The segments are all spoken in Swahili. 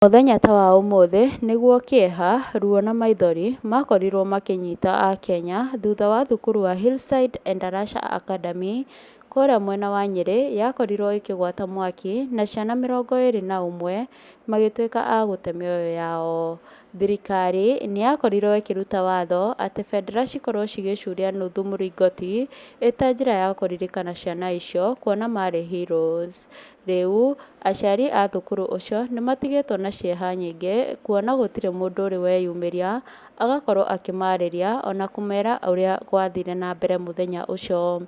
Mũthenya ta wa ũmũthĩ nĩguo kĩeha, ruo na maithori makorirwo makĩnyita Akenya thutha wa thukuru wa Hillside Endarasha Academy kũrĩa mwena wa Nyĩrĩ yakorirwo ĩkĩgwata mwaki na ciana 21 magĩtuĩka a gũte mĩoyo yao. Thirikari nĩ yakorirwo ĩkĩruta watho atĩ bendera cikorwo cigĩcuria nuthu mũringoti ĩta njĩra ya kũririkana ciana icio kuona marĩ heroes. Rĩu aciari a thukuru ũcio nĩ matigĩtwo na ciĩha nyingĩ kuona gũtirĩ mũndũ ũrĩ weyumĩria agakorwo akĩmarĩria ona kũmera ũrĩa gwathire na mbere mũthenya ũcio.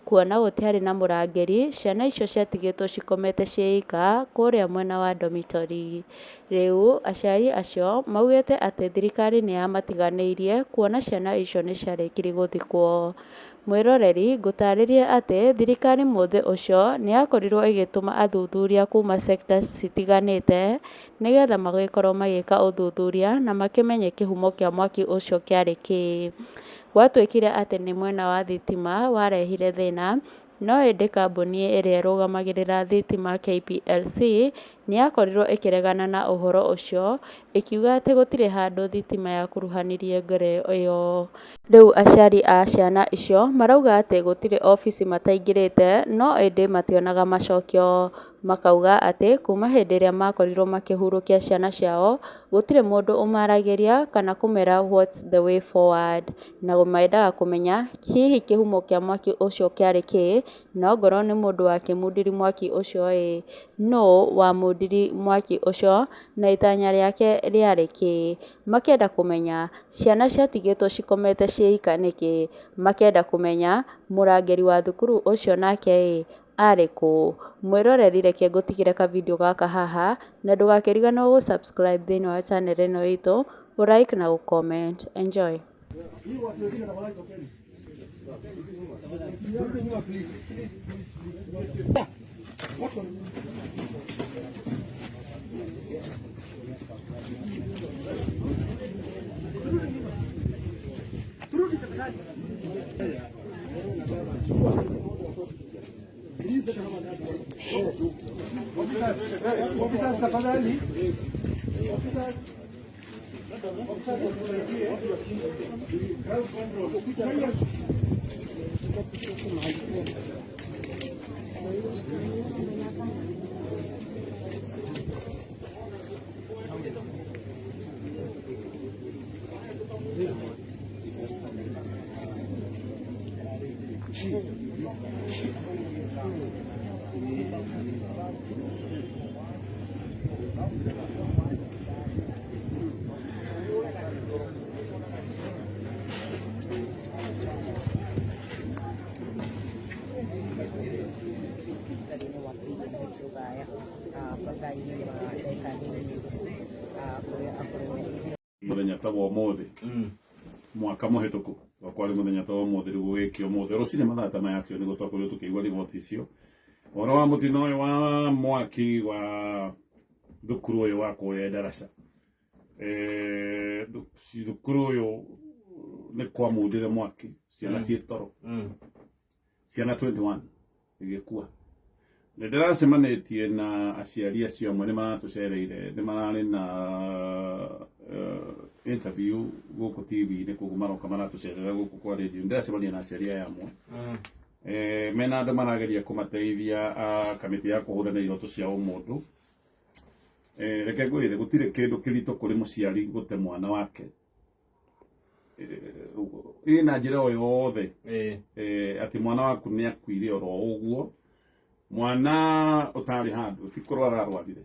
Kuona gũtiarĩ na mũrangĩri, ciana icio ciatigĩtwo cikomete ciĩ ika kũrĩa mwena wa dormitory. Rĩu aciari acio maugĩte atĩ thirikari nĩ yamatiganĩirie kuona ciana icio nĩ ciarĩkirie gũthikwo. Mwĩroreri ngũtarĩrie atĩ thirikari mũthĩ ũcio nĩ yakorirwo ĩgĩtũma athuthuria kuma sectors citiganĩte nĩgetha magĩkorwo magĩka ũthuthuria na makĩmenye kĩhumo kĩa mwaki ũcio kĩarĩ kĩĩ. Gwatuĩkire atĩ nĩ mwena wa thitima warehire thĩna, no ĩndĩ kambuni ĩrĩa ĩrũgamagĩrĩra thitima KPLC nĩ yakorirwo ĩkĩregana na ũhoro ũcio ĩkiuga atĩ gũtirĩ handũ thitima yakuruhanirie ngero ĩyo. Rĩu aciari a ciana icio marauga atĩ gũtirĩ obici mataingĩrĩte no ĩndĩ mationaga macokio. Makauga atĩ kuma hĩndĩ ĩrĩa makorirwo makĩhurũkia ciana ciao gũtirĩ mũndũ ũmaragĩria kana kũmera what's the way forward. Na mendaga kũmenya hihi kĩhumo kĩa mwaki ũcio kĩarĩ kĩĩ, na ongorwo nĩ mũndũ wakĩmundiri mwaki ũcio ĩ, nũ wamundiri mwaki ũcio na itanya rĩake rĩarĩ kĩĩ. Makĩenda kũmenya ciana ciatigĩtwo cikomete ciĩ ika nĩkĩ. Makĩenda kũmenya mũrangĩri wa thukuru ũcio nake ĩ arĩ kũ. Mwĩroreri reke ngũtigĩre ka video gaka haha na ndũgakĩriganĩrwo gũ subscribe thĩinĩ wa channel ĩno itũ, gũ like na gũ comment. Enjoy. Officers tafadhali. Muthenya ta wa ũmũthĩ mwaka mũhĩtũku kwarĩ muthenya ta wa ũmũthĩ rĩu gũgĩkio ũmũthĩ rũcinĩ mathaa ta maya nĩguo twakorirwo tũkĩigua riboti icio ũhoro wa mũtino ũyũ wa mwaki wa thukuru ũyũ wa kũrĩa Endarasha. Thukuru ũyũ nĩ kwamundire mwaki ciana ciĩ toro, ciana 21 igĩkua. Nĩ ndĩracemanĩtie na aciari acio amwe nĩ maratũcereire, nĩ mararĩ na interview gũkũ TV-inĩ, koguo maroka maratũcerera gũkũ kwa radio. Nĩ ndĩracemania na aciari aya amwe mena andũ marageria kũmateithia kamĩtĩ ya kũhũrana iroto cia ũmũndũ. Reke ngwĩre gũtirĩ kĩndũ kĩritũ kũrĩ mũciari gũte mwana wake ĩna njĩra o yothe atĩ mwana waku nĩ akuire oro ũguo, mwana ũtarĩ handũ ti kũrwara arwarire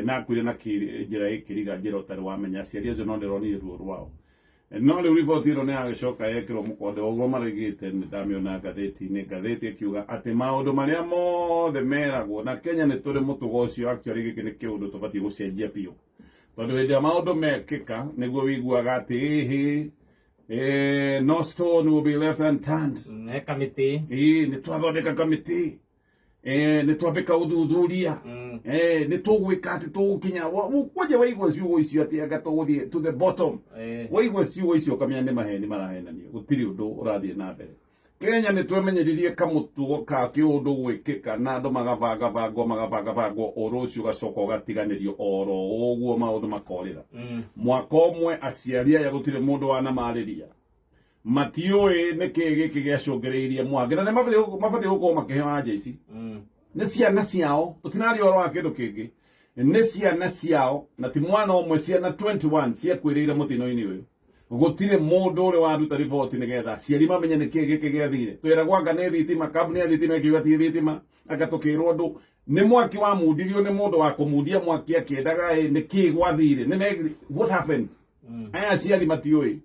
na akuire na njĩra ĩkĩriga njĩra ũtarĩ wamenya. Aciari acio no ndĩronire ruo rwao, no rĩu riboti ĩno nĩ yagĩcoka yekĩrwo mũkonde ũguo marĩgĩte. Nĩ ndamĩona ngathĩti-inĩ, ngathĩti ĩkiuga atĩ maũndũ marĩa mothe meragwo na Kenya nĩ tũrĩ mũtugo ũcio. Actually gĩkĩ nĩ kĩũndũ tũbatiĩ gũcenjia biũ, tondũ hĩndĩ ĩrĩa maũndũ mekĩka nĩguo wĩiguaga atĩ no stone will be left unturned. Nĩ twathondeka kamĩtĩ, nĩ twambĩka ũthuthuria, nĩ tũgwĩka atĩ tũgũkinya. Kwanja waigua ciugo icio atĩ anga tũgũthiĩ to the bottom, waigua ciugo icio ũkamenya nĩ maheni marahenania, gũtirĩ ũndũ ũrathiĩ na mbere. Kenya nä twemenyeririe kamutugo ka kä å ndå gwä kä ka na andå magabangabangwo å rå å cio gacoka å gatiganä rio oro å guo maå ndå makorä ra mwaka å mwe aciari aya gå tirä må ndå wanamarä ria matiå nä kä gä kä gä acångä rä irie mwangi na nä mabatiä gå korwo makä heo anja ici nä ciana ciao tå tinarä oro wa kä ndå kä ngä nä ciana ciao na ti mwana å mwe ciana 21 ciakwä rä ire må tino-inä å yå gutire mundu uri waruta riboti nigetha ciari mamenye niki giki giathire twira gwanga ni thitima kabuni ya thitima ikiuga ti thitima agatukirwo ndu ni mwaki wa mundirio ni mundu wa kumundia mwaki akiendaga niki gwathire what happened aya ciari matiui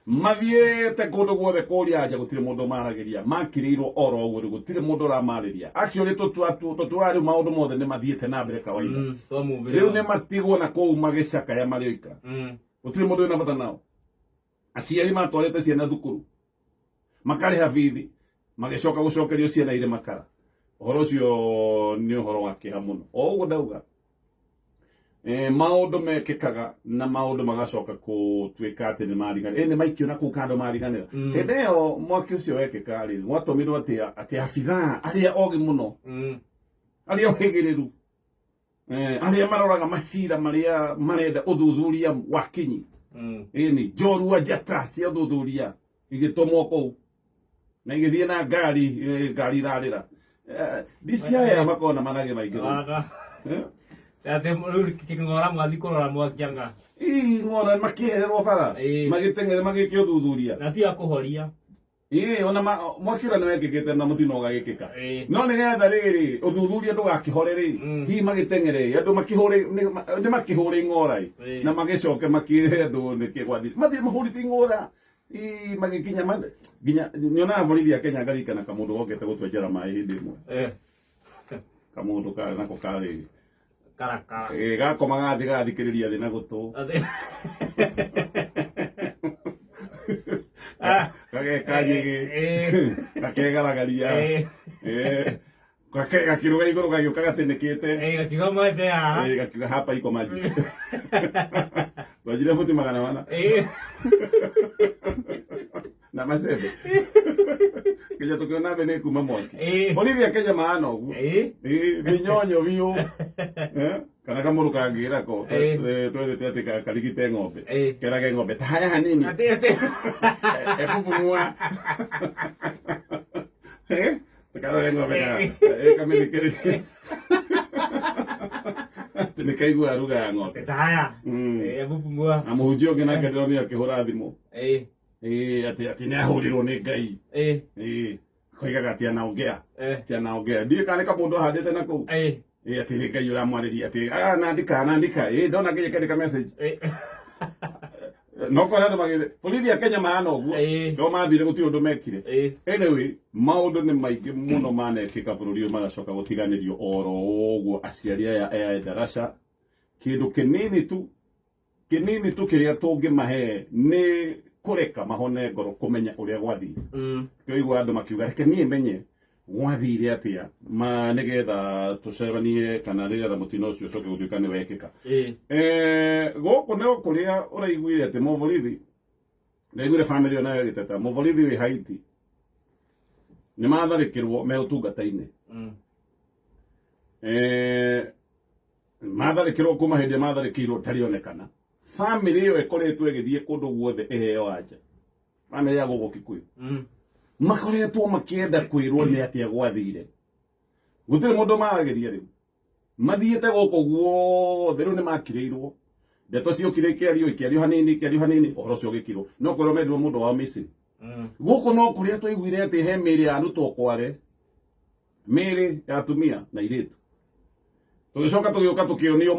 mathiete kundu guothe kuria anja gutire mundu maragiria makirirwo oro uguo gutire mundu uramariria actually tutwari maundu mothe ni mathiete na mbere kawaida riu ni matigwo na kuu magicakaya marioika gutire mundu wina bata nao aciari matwarite ciana thukuru makariha bithi magicoka gucokerio ciana ire makara uhoro ucio ni uhoro wa kiha muno o uguo ndauga maundu mekikaga na maundu magacoka gutwika ati ni marigana ni maikio na kukando mariganira hindi iyo mwaki ucio wekika ri gwatumirwo ati abithaa aria ogi muno aria ohigiriru aria maroraga macira maria marenda uthuthuria wa kinyi ini jorua jata cia thuthuria igitumwo kuu na igithie na ngari rarira diciaya makona manage maingĩ ate kingora mwathi kurora mwakianga ngora makihererwo bara magitengere magikio thuthuria na ti akuhoria ona mwakira ni wekikite na mutino gagikika no nigetha riri uthuthuria ndugakihore ri hi magitengere andu makihore ni makihore ngora na magicoke makire andu nikigwathi mathi mahuriti ngora magikinya nginya niona borithi Kenya ngarikana kamundu gokete gutwenjera mai hindi imwe kamundu ka nako kari karaka gakoma gathikiriria thi na gutu kagekanyigi gakegaragaria gakiruga iguru gagiuka gatinikite gakiuga maembe haha gakiuga hapa iko maji wajire futi magana mana na macembe kija tukiona thĩ nĩ kuma mwaki borithi Kenya maana ũguo mĩnyonyo biũ kana kamũrũ kangĩra ko twethete atĩ karigite ng'ombe kerage ng'ombe ta haya hanini epupumua takarage ng'ombe kamĩthikĩrĩrie nikaigua ruga ya ng'ombe ta haya epupumua na mũhunjia ũngĩ nake ndĩrona akĩhũra thimũ ati nä ahå nä ngai koigaga ati anaongea ndiä kana ka må ndå ahandä te na kå u ati nä ngai å ramwarä ria atä nandika ndona ngai akandä message no kora andå magä borithi Kenya mahana å guo no mathire gå tirä å ndå mekire anyway maå ndå nä maingä må no manekä ka bå rå ri å magacoka gå tiganä rio oro å guo aciari aya Endarasha kä ndå kä nini tu kä rä a tå ngä mahe nä kureka mahone ngoro kumenya uria gwathire kĩoigua andũ makiuga reke niĩ menye gwathire atia nigetha tucebanie kana nigetha mutino ũcio ũcoke gũtuĩka nĩ wekĩka gũkũ nĩo kũrĩa ũraiguire atĩ mũborithi ndaiguire family onayo ĩgĩteta mũborithi wĩ Haiti nĩ matharĩkĩrwo me ũtungata-inĩ matharĩkĩrwo kuma hĩndĩ matharĩkĩirwo ndarĩonekana family ĩyo ĩkoretwo ĩgĩthiĩ kũndũ guothe ĩheo anja family ya gũkũ Kikuyu makoretwo makĩenda kwĩrwo nĩ atĩa gwathire gũtirĩ mũndũ maragĩria rĩu mathiĩte gũkũ guothe rĩu nĩ makirĩirwo ndeto ciũkire ikĩario hanini ũhoro ũcio ũgĩkirwo no kũrĩa mendirwo mũndũ wao Misiri gũkũ no kũrĩa twaiguire atĩ he mĩĩrĩ ya arutwo kware mĩĩrĩ ya atumia na airĩtu tũgĩcoka tũgĩũka tũkĩonio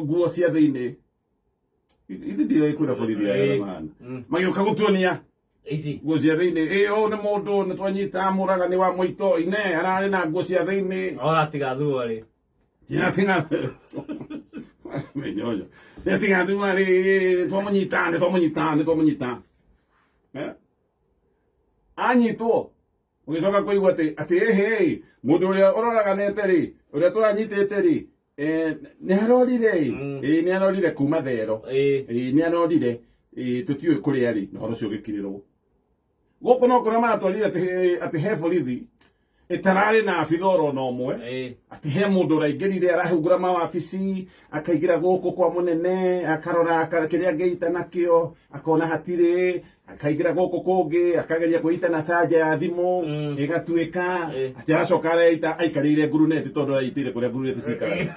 nguo cia thĩinĩ ithe ndire kwĩra borithi ya mahana magĩũka gũtuonia nguo cia thĩinĩ ũyũ nĩ mũndũ nĩ twanyita mũragani wa Mũito-inĩ ararĩ na nguo cia thĩinĩ ogatigathurwo rĩ tiga mĩnyonyo nĩatigathurwo rĩ nĩtwamũnyita anyitwo ũgĩcoka kũigua atĩ ĩhĩ mũndũ ũrĩa ũroraganĩte rĩ ũrĩa tũranyitĩte rĩ nĩ arorire kuma thero nĩ arorire tũtiũĩ kũrĩa rĩ na ũhoro ũcio ũgĩkirĩrwo Gũkũ no kũrĩa maratwarire atĩ he borithi ĩtararĩ na abithoro no ũmwe atĩ he mũndũ ũraingĩrire arahingũra mawabici akaingĩra gũkũ kwa mũnene akarora kĩrĩa angĩita nakĩo akona hatirĩ akaingĩra gũkũ kũngĩ akageria kwĩita na canja ya thimũ ĩgatuĩka atĩ aracoka areita aikarĩire nguruneti tondũ araitĩire kũrĩa nguruneti cikaraga.